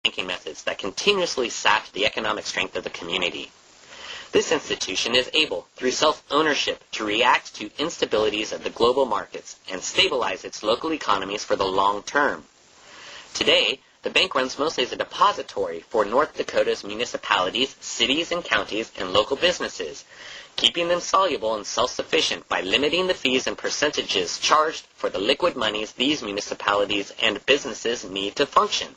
banking methods that continuously sapped the economic strength of the community. This institution is able, through self-ownership, to react to instabilities of the global markets and stabilize its local economies for the long term. Today, the bank runs mostly as a depository for North Dakota's municipalities, cities and counties, and local businesses, keeping them soluble and self-sufficient by limiting the fees and percentages charged for the liquid monies these municipalities and businesses need to function.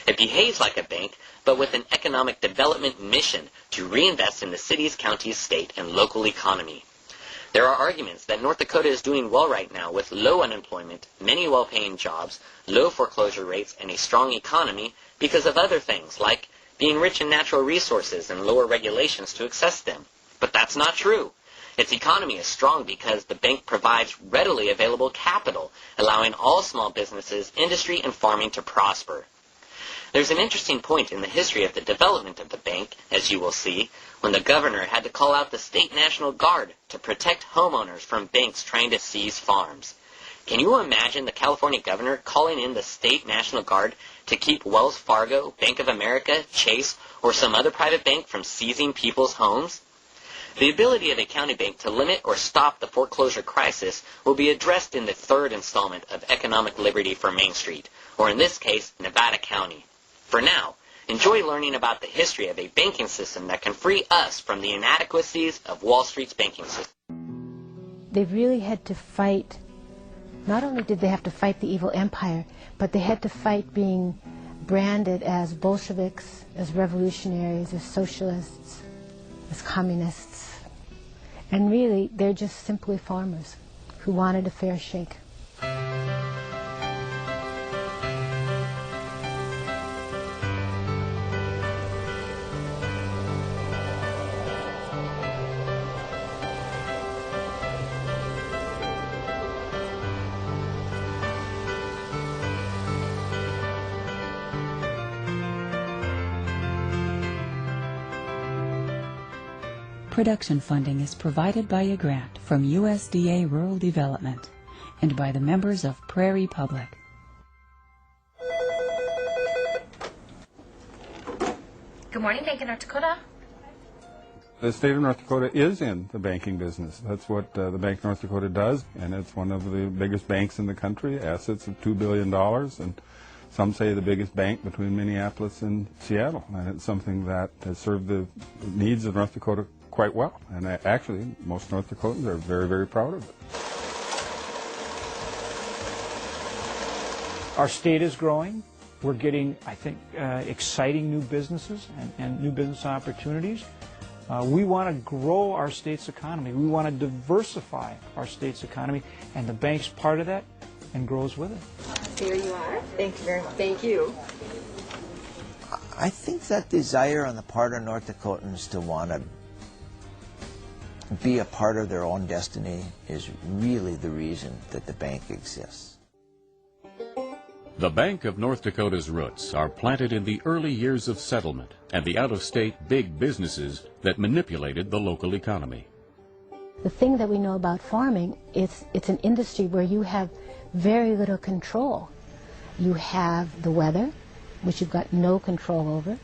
It behaves like a bank, but with an economic development mission to reinvest in the city's, county's, state, and local economy. There are arguments that North Dakota is doing well right now with low unemployment, many well-paying jobs, low foreclosure rates, and a strong economy because of other things like being rich in natural resources and lower regulations to access them. But that's not true. Its economy is strong because the bank provides readily available capital, allowing all small businesses, industry, and farming to prosper. There's an interesting point in the history of the development of the bank, as you will see, when the governor had to call out the State National Guard to protect homeowners from banks trying to seize farms. Can you imagine the California governor calling in the State National Guard to keep Wells Fargo, Bank of America, Chase, or some other private bank from seizing people's homes? The ability of a county bank to limit or stop the foreclosure crisis will be addressed in the third installment of Economic Liberty for Main Street, or in this case, Nevada County. For now, enjoy learning about the history of a banking system that can free us from the inadequacies of Wall Street's banking system. They really had to fight, not only did they have to fight the evil empire, but they had to fight being branded as Bolsheviks, as revolutionaries, as socialists, as communists. And really, they're just simply farmers who wanted a fair shake. Production funding is provided by a grant from USDA Rural Development and by the members of Prairie Public. Good morning, Bank of North Dakota. The state of North Dakota is in the banking business. That's what the Bank of North Dakota does, and it's one of the biggest banks in the country, assets of $2 billion, and some say the biggest bank between Minneapolis and Seattle. And it's something that has served the needs of North Dakota quite well, and actually most North Dakotans are very, very proud of it. Our state is growing. We're getting, I think, exciting new businesses and new business opportunities. We want to grow our state's economy. We want to diversify our state's economy, and the bank's part of that and grows with it. Here you are. Thank you very much. Thank you. I think that desire on the part of North Dakotans to want to be a part of their own destiny is really the reason that the bank exists. The Bank of North Dakota's roots are planted in the early years of settlement and the out-of-state big businesses that manipulated the local economy. The thing that we know about farming is it's an industry where you have very little control. You have the weather, which you've got no control over.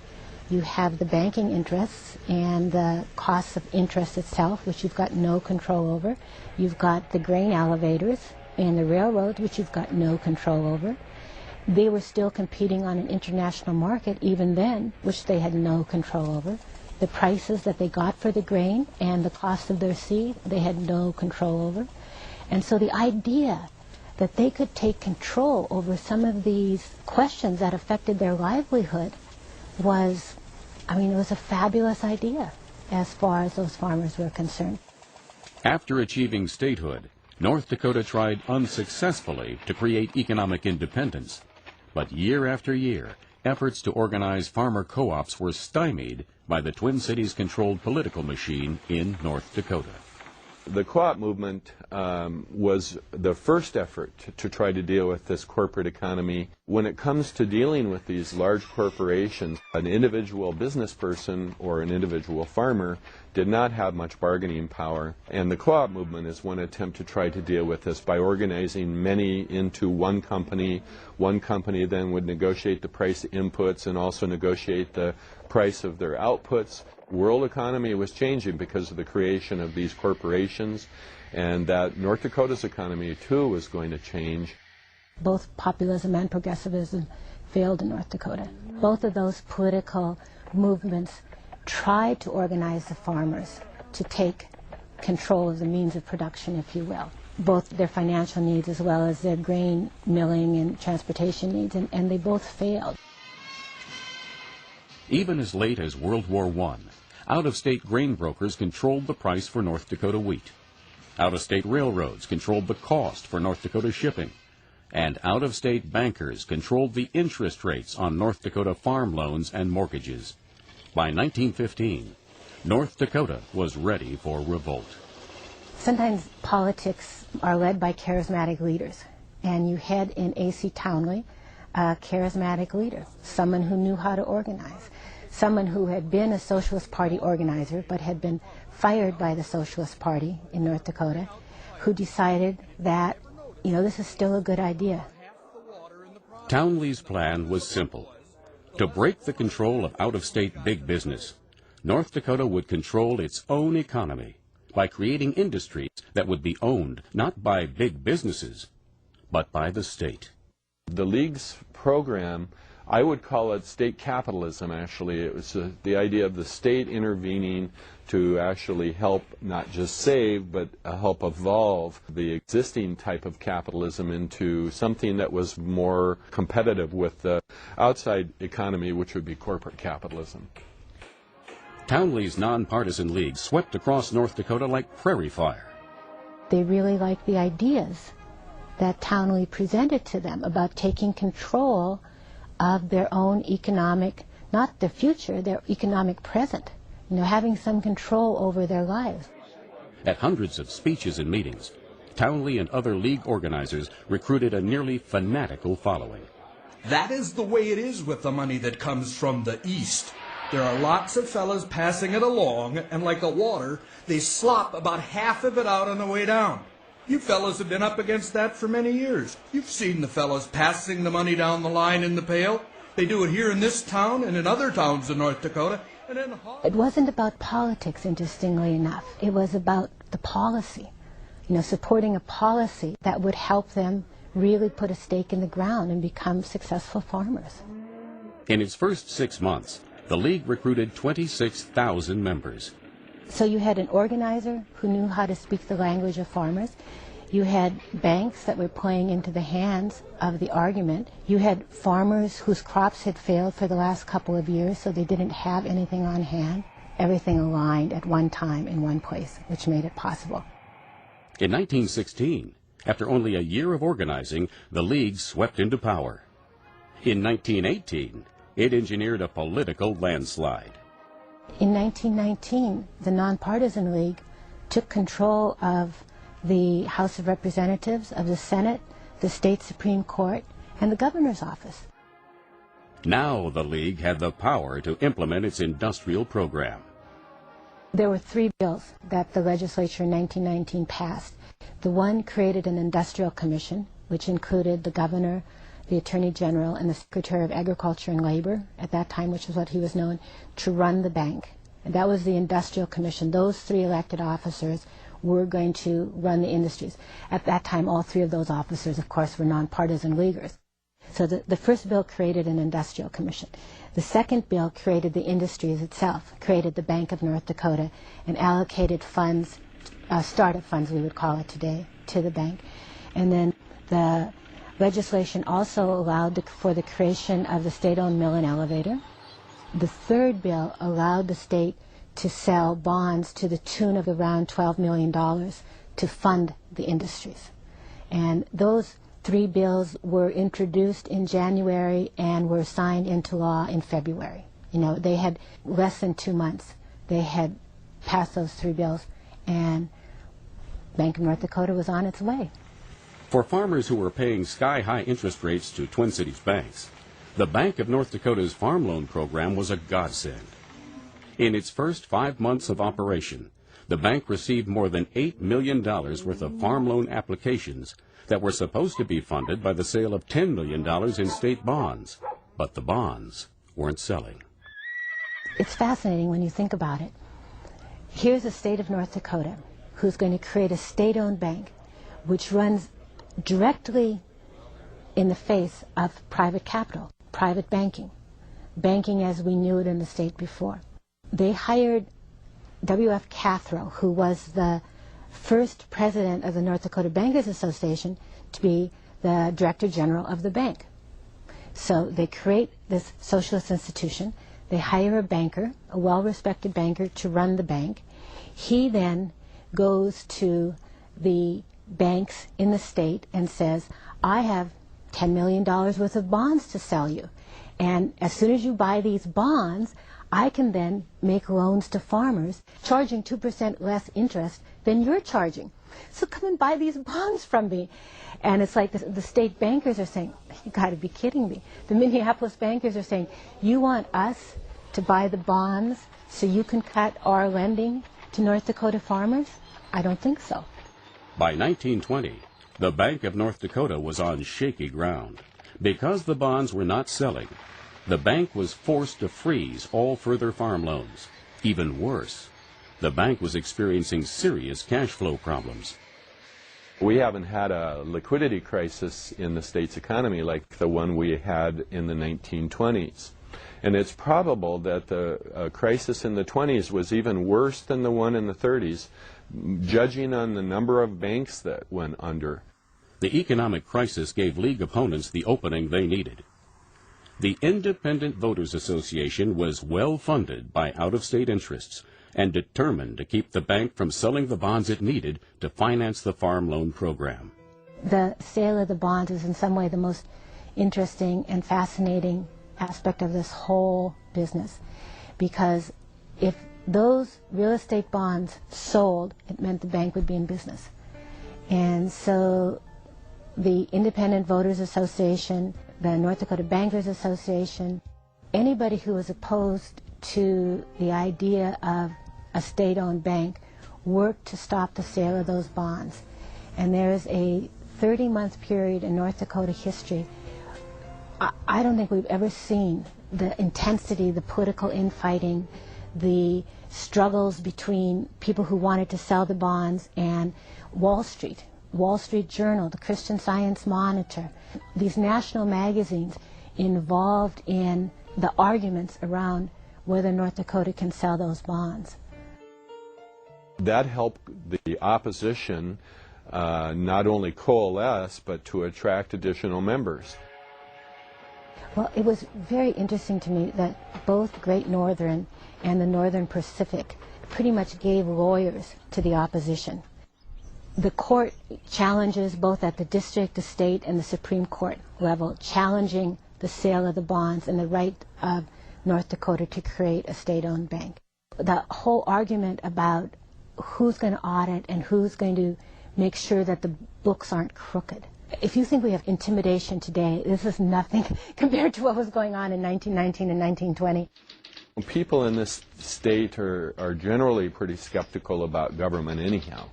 You have the banking interests and the costs of interest itself, which you've got no control over. You've got the grain elevators and the railroads, which you've got no control over. They were still competing on an international market even then, which they had no control over. The prices that they got for the grain and the cost of their seed, they had no control over. And so the idea that they could take control over some of these questions that affected their livelihood was, it was a fabulous idea as far as those farmers were concerned. After achieving statehood, North Dakota tried unsuccessfully to create economic independence. But year after year, efforts to organize farmer co-ops were stymied by the Twin Cities-controlled political machine in North Dakota. The co-op movement was the first effort to try to deal with this corporate economy. When it comes to dealing with these large corporations, an individual business person or an individual farmer did not have much bargaining power. And the co-op movement is one attempt to try to deal with this by organizing many into one company. One company then would negotiate the price inputs and also negotiate the price of their outputs. World economy was changing because of the creation of these corporations, and that North Dakota's economy too was going to change. Both populism and progressivism failed in North Dakota. Both of those political movements tried to organize the farmers to take control of the means of production, if you will, both their financial needs as well as their grain milling and transportation needs, and they both failed. Even as late as World War I, out-of-state grain brokers controlled the price for North Dakota wheat. Out-of-state railroads controlled the cost for North Dakota shipping. And out-of-state bankers controlled the interest rates on North Dakota farm loans and mortgages. By 1915, North Dakota was ready for revolt. Sometimes politics are led by charismatic leaders, and you had in A.C. Townley a charismatic leader, someone who knew how to organize, someone who had been a Socialist Party organizer but had been fired by the Socialist Party in North Dakota, who decided that, you know, this is still a good idea. Townley's plan was simple. To break the control of out-of-state big business, North Dakota would control its own economy by creating industries that would be owned not by big businesses, but by the state. The League's program, I would call it state capitalism, actually. It was the idea of the state intervening to actually help not just save, but help evolve the existing type of capitalism into something that was more competitive with the outside economy, which would be corporate capitalism. Townley's nonpartisan league swept across North Dakota like prairie fire. They really liked the ideas that Townley presented to them about taking control of their own economic, not their future, their economic present, you know, having some control over their lives. At hundreds of speeches and meetings, Townley and other league organizers recruited a nearly fanatical following. That is the way it is with the money that comes from the East. There are lots of fellas passing it along, and like the water, they slop about half of it out on the way down. You fellas have been up against that for many years. You've seen the fellas passing the money down the line in the pail. They do it here in this town and in other towns in North Dakota. It wasn't about politics, interestingly enough. It was about the policy, you know, supporting a policy that would help them really put a stake in the ground and become successful farmers. In its first 6 months, the league recruited 26,000 members. So you had an organizer who knew how to speak the language of farmers. You had banks that were playing into the hands of the argument. You had farmers whose crops had failed for the last couple of years, so they didn't have anything on hand. Everything aligned at one time in one place, which made it possible. In 1916, after only a year of organizing, the league swept into power. In 1918, it engineered a political landslide. In 1919, the Nonpartisan League took control of the House of Representatives, of the Senate, the state Supreme Court, and the governor's office. Now the League had the power to implement its industrial program. There were 3 bills that the legislature in 1919 passed. The one created an industrial commission, which included the governor, the Attorney General, and the Secretary of Agriculture and Labor, at that time, which is what he was known, to run the bank. And that was the Industrial Commission. Those 3 elected officers were going to run the industries. At that time, all 3 of those officers, of course, were nonpartisan leaguers. So the first bill created an Industrial Commission. The second bill created the industries itself, created the Bank of North Dakota, and allocated funds, startup funds we would call it today, to the bank. And then the legislation also allowed for the creation of the state-owned mill and elevator. The third bill allowed the state to sell bonds to the tune of around $12 million to fund the industries. And those 3 bills were introduced in January and were signed into law in February. You know, they had less than 2 months. They had passed those 3 bills, and Bank of North Dakota was on its way. For farmers who were paying sky-high interest rates to Twin Cities banks, the Bank of North Dakota's farm loan program was a godsend. In its first 5 months of operation, the bank received more than $8 million worth of farm loan applications that were supposed to be funded by the sale of $10 million in state bonds, but the bonds weren't selling. It's fascinating when you think about it. Here's the state of North Dakota who's going to create a state-owned bank which runs directly in the face of private capital, private banking, banking as we knew it in the state before. They hired W.F. Cathro, who was the first president of the North Dakota Bankers Association, to be the director general of the bank. So they create this socialist institution. They hire a banker, a well-respected banker, to run the bank. He then goes to the banks in the state and says, I have $10 million worth of bonds to sell you. And as soon as you buy these bonds, I can then make loans to farmers, charging 2% less interest than you're charging. So come and buy these bonds from me. And it's like the state bankers are saying, you got to be kidding me. The Minneapolis bankers are saying, you want us to buy the bonds so you can cut our lending to North Dakota farmers? I don't think so. By 1920, the Bank of North Dakota was on shaky ground. Because the bonds were not selling, the bank was forced to freeze all further farm loans. Even worse, the bank was experiencing serious cash flow problems. We haven't had a liquidity crisis in the state's economy like the one we had in the 1920s. And it's probable that the crisis in the 20s was even worse than the one in the 30s, judging on the number of banks that went under. The economic crisis gave league opponents the opening they needed. The Independent Voters Association was well funded by out-of-state interests and determined to keep the bank from selling the bonds it needed to finance the farm loan program. The sale of the bonds is in some way the most interesting and fascinating aspect of this whole business, because if those real estate bonds sold, it meant the bank would be in business. And so the Independent Voters Association, the North Dakota Bankers Association, anybody who was opposed to the idea of a state-owned bank worked to stop the sale of those bonds. And there is a 30-month period in North Dakota history. I don't think we've ever seen the intensity, the political infighting, the struggles between people who wanted to sell the bonds and Wall Street Journal, the Christian Science Monitor, these national magazines involved in the arguments around whether North Dakota can sell those bonds. That helped the opposition not only coalesce, but to attract additional members. Well, it was very interesting to me that both Great Northern and the Northern Pacific pretty much gave lawyers to the opposition. The court challenges both at the district, the state, and the Supreme Court level, challenging the sale of the bonds and the right of North Dakota to create a state-owned bank. The whole argument about who's going to audit and who's going to make sure that the books aren't crooked. If you think we have intimidation today, this is nothing compared to what was going on in 1919 and 1920. People in this state are generally pretty skeptical about government anyhow.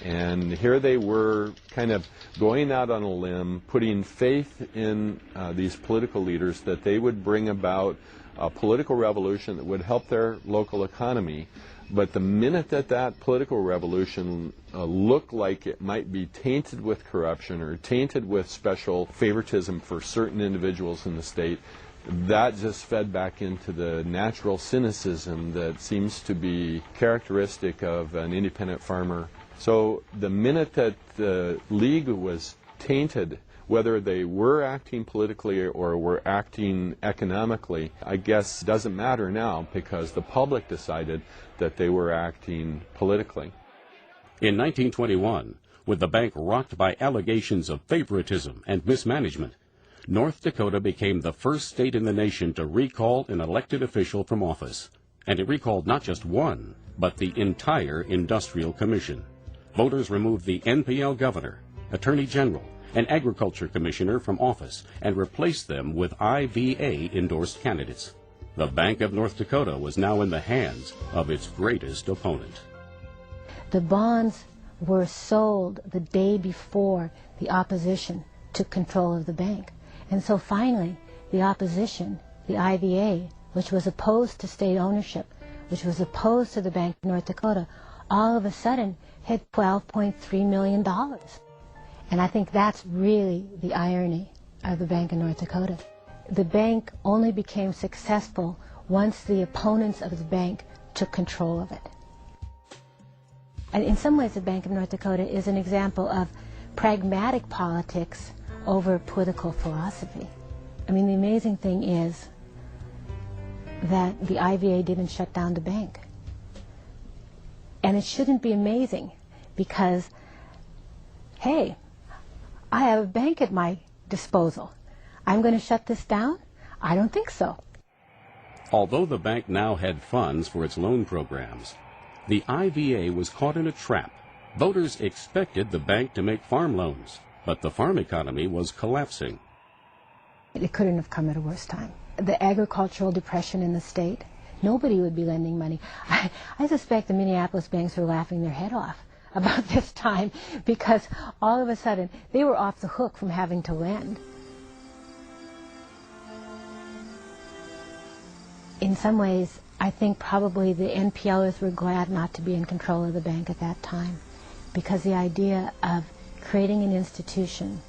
And here they were kind of going out on a limb, putting faith in these political leaders that they would bring about a political revolution that would help their local economy. But the minute that that political revolution looked like it might be tainted with corruption or tainted with special favoritism for certain individuals in the state, that just fed back into the natural cynicism that seems to be characteristic of an independent farmer. So the minute that the League was tainted, whether they were acting politically or were acting economically, I guess doesn't matter now because the public decided that they were acting politically. In 1921, with the bank rocked by allegations of favoritism and mismanagement, North Dakota became the first state in the nation to recall an elected official from office. And it recalled not just one, but the entire Industrial Commission. voters removed the NPL governor, attorney general, and agriculture commissioner from office and replaced them with IVA-endorsed candidates. The Bank of North Dakota was now in the hands of its greatest opponent. The bonds were sold the day before the opposition took control of the bank. And so finally, the opposition, the IVA, which was opposed to state ownership, which was opposed to the Bank of North Dakota, all of a sudden had $12.3 million. And I think that's really the irony of the Bank of North Dakota. The bank only became successful once the opponents of the bank took control of it. And in some ways, the Bank of North Dakota is an example of pragmatic politics over political philosophy. I mean, the amazing thing is that the IVA didn't shut down the bank. And it shouldn't be amazing because, hey, I have a bank at my disposal. I'm going to shut this down? I don't think so. Although the bank now had funds for its loan programs, the IVA was caught in a trap. Voters expected the bank to make farm loans, but the farm economy was collapsing. It couldn't have come at a worse time. The agricultural depression in the state, nobody would be lending money. I suspect the Minneapolis banks were laughing their head off about this time because all of a sudden they were off the hook from having to lend. In some ways, I think probably the NPLers were glad not to be in control of the bank at that time, because the idea of creating an institution,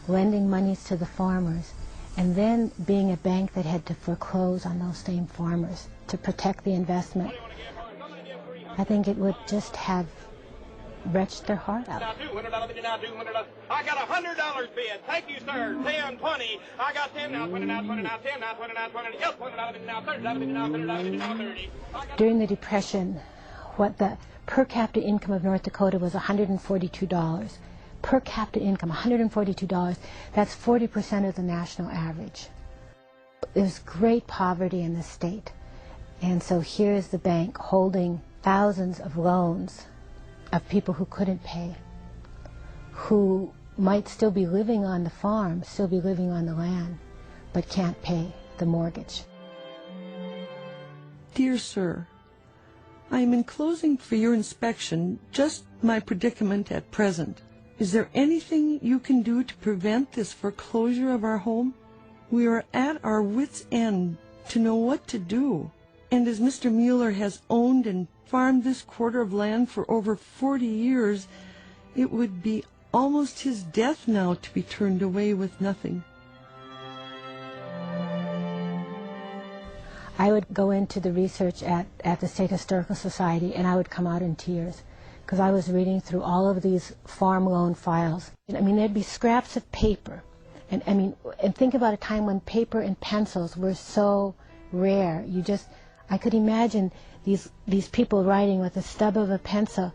lending monies to the farmers, and then being a bank that had to foreclose on those same farmers to protect the investment, I think it would just have wrenched their heart out. I got $100 bid. Thank you, sir. 10, 20. I got 10 now, 20 now, 20 now, 10 now, 20 now, 20. Yes, $20 now, $30 now, $30 now, 30. During the Depression, what the per capita income of North Dakota was $142. Per capita income, $142. That's 40% of the national average. There's great poverty in the state. And so here's the bank holding thousands of loans of people who couldn't pay, who might still be living on the farm, still be living on the land, but can't pay the mortgage. Dear Sir, I am enclosing for your inspection just my predicament at present. Is there anything you can do to prevent this foreclosure of our home? We are at our wits' end to know what to do. And as Mr. Mueller has owned and farmed this quarter of land for over 40 years, it would be almost his death now to be turned away with nothing. I would go into the research at the State Historical Society, and I would come out in tears because I was reading through all of these farm loan files. I mean, there'd be scraps of paper. And think about a time when paper and pencils were so rare. I could imagine these people writing with the stub of a pencil.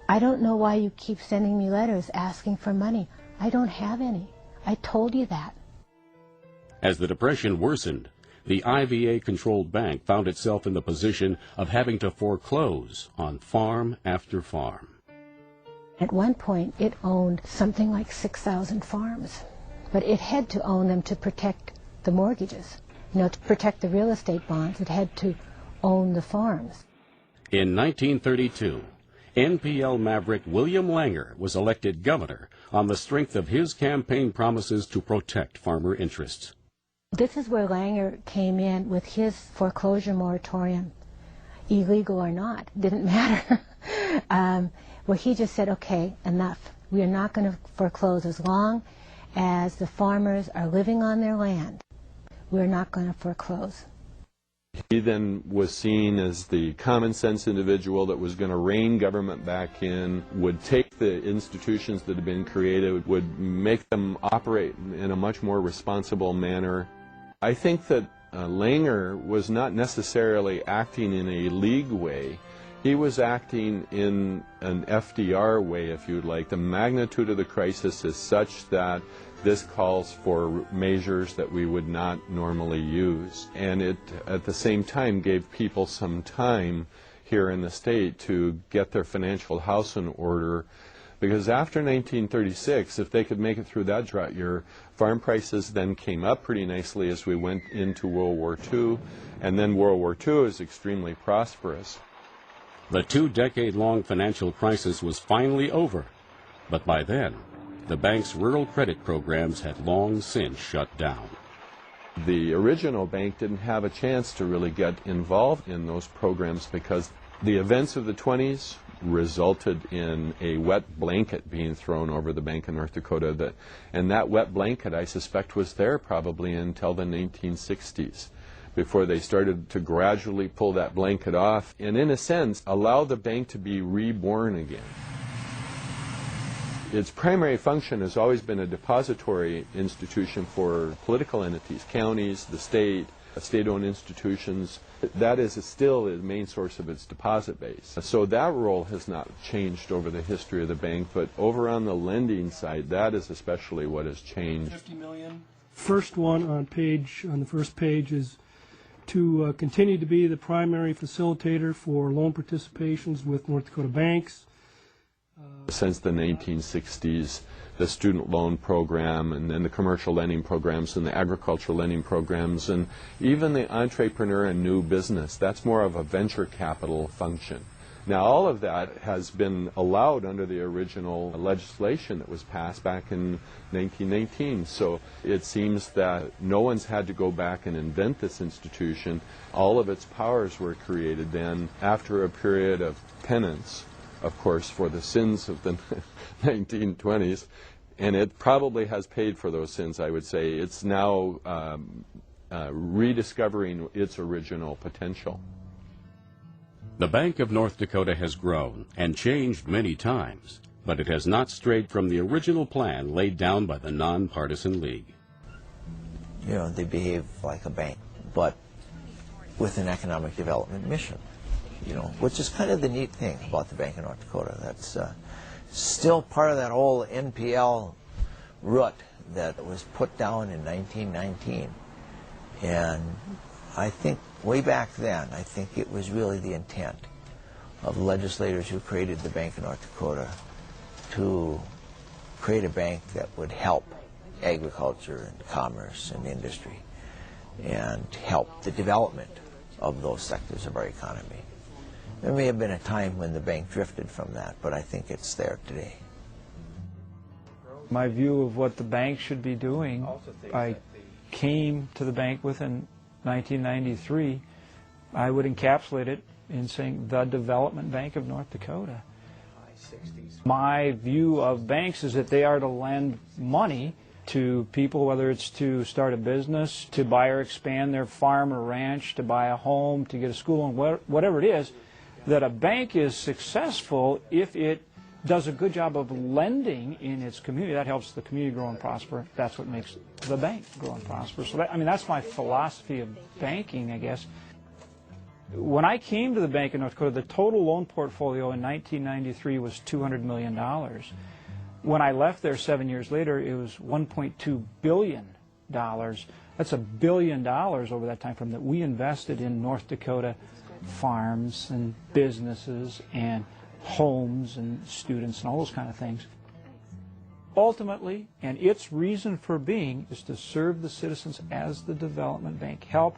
I don't know why you keep sending me letters asking for money. I don't have any. I told you that. As the Depression worsened, the IVA-controlled bank found itself in the position of having to foreclose on farm after farm. At one point, it owned something like 6,000 farms, but it had to own them to protect the mortgages. To protect the real estate bonds, it had to own the farms. In 1932, NPL maverick William Langer was elected governor on the strength of his campaign promises to protect farmer interests. This is where Langer came in with his foreclosure moratorium, illegal or not, didn't matter. Where he just said, okay, enough. We are not going to foreclose as long as the farmers are living on their land. We're not going to foreclose. He then was seen as the common sense individual that was going to rein government back in, would take the institutions that had been created, would make them operate in a much more responsible manner. I think that Langer was not necessarily acting in a league way. He was acting in an FDR way, if you'd like. The magnitude of the crisis is such that this calls for measures that we would not normally use. And it, at the same time, gave people some time. here in the state to get their financial house in order. Because after 1936, if they could make it through that drought year, farm prices then came up pretty nicely as we went into World War II, and then World War II is extremely prosperous. The 2-decade-long financial crisis was finally over, but by then, the bank's rural credit programs had long since shut down. The original bank didn't have a chance to really get involved in those programs because the events of the 20s resulted in a wet blanket being thrown over the Bank of North Dakota, and that wet blanket, I suspect, was there probably until the 1960s, before they started to gradually pull that blanket off and, in a sense, allow the bank to be reborn again. Its primary function has always been a depository institution for political entities, counties, the state, state-owned institutions. That is still the main source of its deposit base. So that role has not changed over the history of the bank, but over on the lending side, that is especially what has changed. $50 million. First one on the first page is to continue to be the primary facilitator for loan participations with North Dakota banks. Since the 1960s, the student loan program and then the commercial lending programs and the agricultural lending programs and even the entrepreneur and new business, that's more of a venture capital function. Now all of that has been allowed under the original legislation that was passed back in 1919. So it seems that no one's had to go back and invent this institution. All of its powers were created then after a period of penance, of course, for the sins of the 1920s, and it probably has paid for those sins, I would say. It's now rediscovering its original potential. The Bank of North Dakota has grown and changed many times, but it has not strayed from the original plan laid down by the Nonpartisan League. You know, they behave like a bank, but with an economic development mission. You know, which is kind of the neat thing about the Bank of North Dakota. That's still part of that old NPL root that was put down in 1919. And I think way back then, I think it was really the intent of the legislators who created the Bank of North Dakota to create a bank that would help agriculture and commerce and industry and help the development of those sectors of our economy. There may have been a time when the bank drifted from that, but I think it's there today. My view of what the bank should be doing, I came to the bank with in 1993. I would encapsulate it in saying the Development Bank of North Dakota. My view of banks is that they are to lend money to people, whether it's to start a business, to buy or expand their farm or ranch, to buy a home, to get a school, and whatever it is, that a bank is successful if it does a good job of lending in its community. That helps the community grow and prosper. That's what makes the bank grow and prosper. So that, I mean, that's my philosophy of banking, I guess. When I came to the Bank of North Dakota, the total loan portfolio in 1993 was $200 million. When I left there 7 years later, it was $1.2 billion. That's $1 billion over that time frame that we invested in North Dakota farms and businesses and homes and students and all those kind of things. Ultimately, and its reason for being, is to serve the citizens as the development bank, help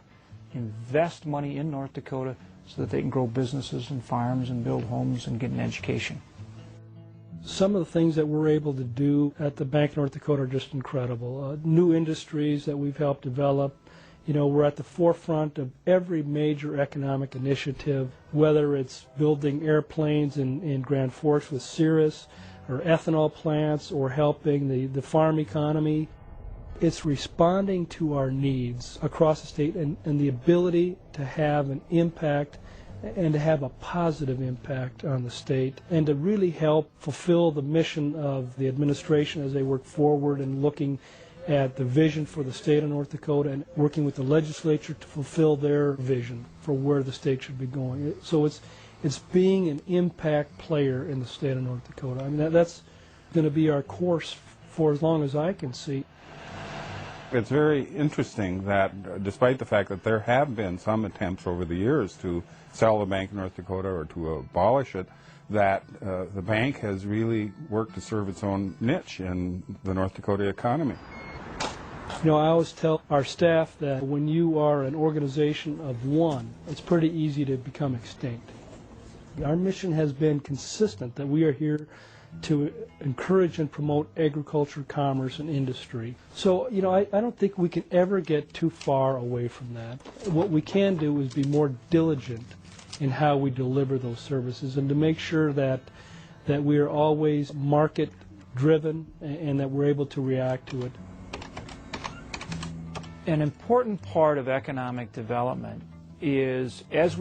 invest money in North Dakota so that they can grow businesses and farms and build homes and get an education. Some of the things that we're able to do at the Bank of North Dakota are just incredible. New industries that we've helped develop. You know, we're at the forefront of every major economic initiative, whether it's building airplanes in Grand Forks with Cirrus, or ethanol plants, or helping the farm economy. It's responding to our needs across the state and the ability to have an impact and to have a positive impact on the state and to really help fulfill the mission of the administration as they work forward and looking at the vision for the state of North Dakota and working with the legislature to fulfill their vision for where the state should be going. So it's being an impact player in the state of North Dakota. I mean, that's going to be our course for as long as I can see. It's very interesting that despite the fact that there have been some attempts over the years to sell the Bank of North Dakota or to abolish it, that the bank has really worked to serve its own niche in the North Dakota economy. You know, I always tell our staff that when you are an organization of one, it's pretty easy to become extinct. Our mission has been consistent, that we are here to encourage and promote agriculture, commerce, and industry. So, you know, I don't think we can ever get too far away from that. What we can do is be more diligent in how we deliver those services and to make sure that we are always market-driven and that we're able to react to it. An important part of economic development is as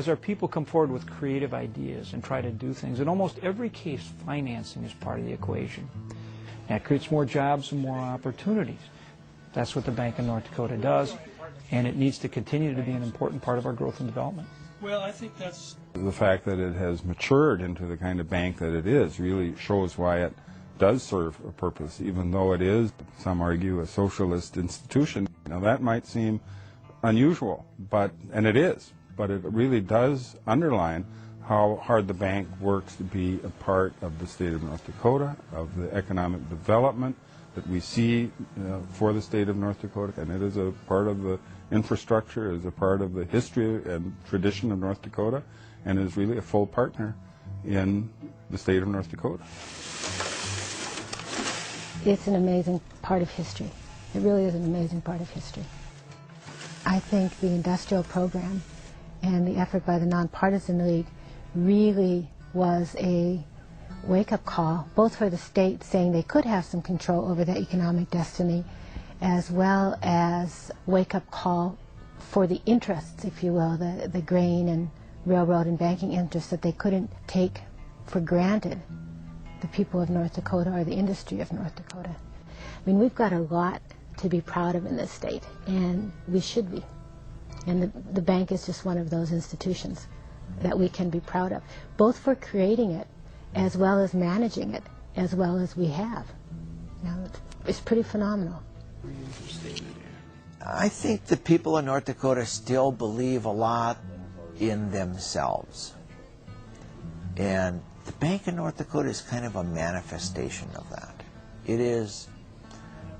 our people come forward with creative ideas and try to do things, in almost every case financing is part of the equation. That creates more jobs and more opportunities. That's what the Bank of North Dakota does, and it needs to continue to be an important part of our growth and development. Well, I think that's... The fact that it has matured into the kind of bank that it is really shows why it does serve a purpose, even though it is, some argue, a socialist institution. Now that might seem unusual, and it is, but it really does underline how hard the bank works to be a part of the state of North Dakota, of the economic development that we see for the state of North Dakota, and it is a part of the infrastructure, is a part of the history and tradition of North Dakota, and is really a full partner in the state of North Dakota. It's an amazing part of history. It really is an amazing part of history. I think the industrial program and the effort by the Nonpartisan League really was a wake-up call, both for the state saying they could have some control over their economic destiny, as well as wake-up call for the interests, if you will, the grain and railroad and banking interests that they couldn't take for granted, the people of North Dakota or the industry of North Dakota. I mean, we've got a lot to be proud of in this state, and we should be. And the bank is just one of those institutions that we can be proud of, both for creating it as well as managing it as well as we have. You know, it's pretty phenomenal. I think the people of North Dakota still believe a lot in themselves. And the Bank of North Dakota is kind of a manifestation of that. It is,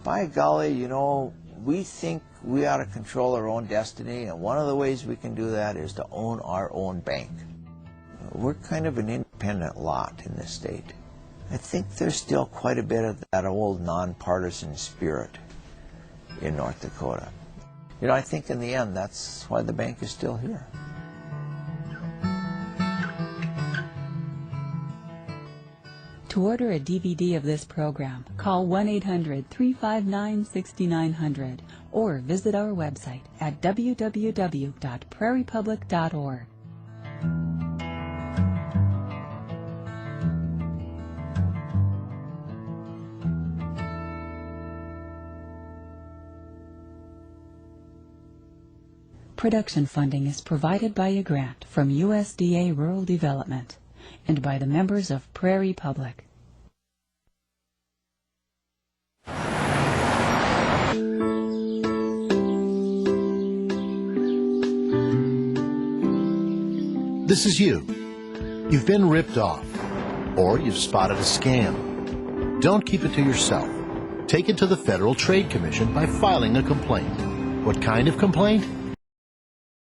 by golly, you know, we think we ought to control our own destiny, and one of the ways we can do that is to own our own bank. We're kind of an independent lot in this state. I think there's still quite a bit of that old nonpartisan spirit in North Dakota. You know, I think in the end that's why the bank is still here. To order a DVD of this program, call 1-800-359-6900 or visit our website at www.prairiepublic.org. Production funding is provided by a grant from USDA Rural Development and by the members of Prairie Public. This is you. You've been ripped off, or you've spotted a scam. Don't keep it to yourself. Take it to the Federal Trade Commission by filing a complaint. What kind of complaint?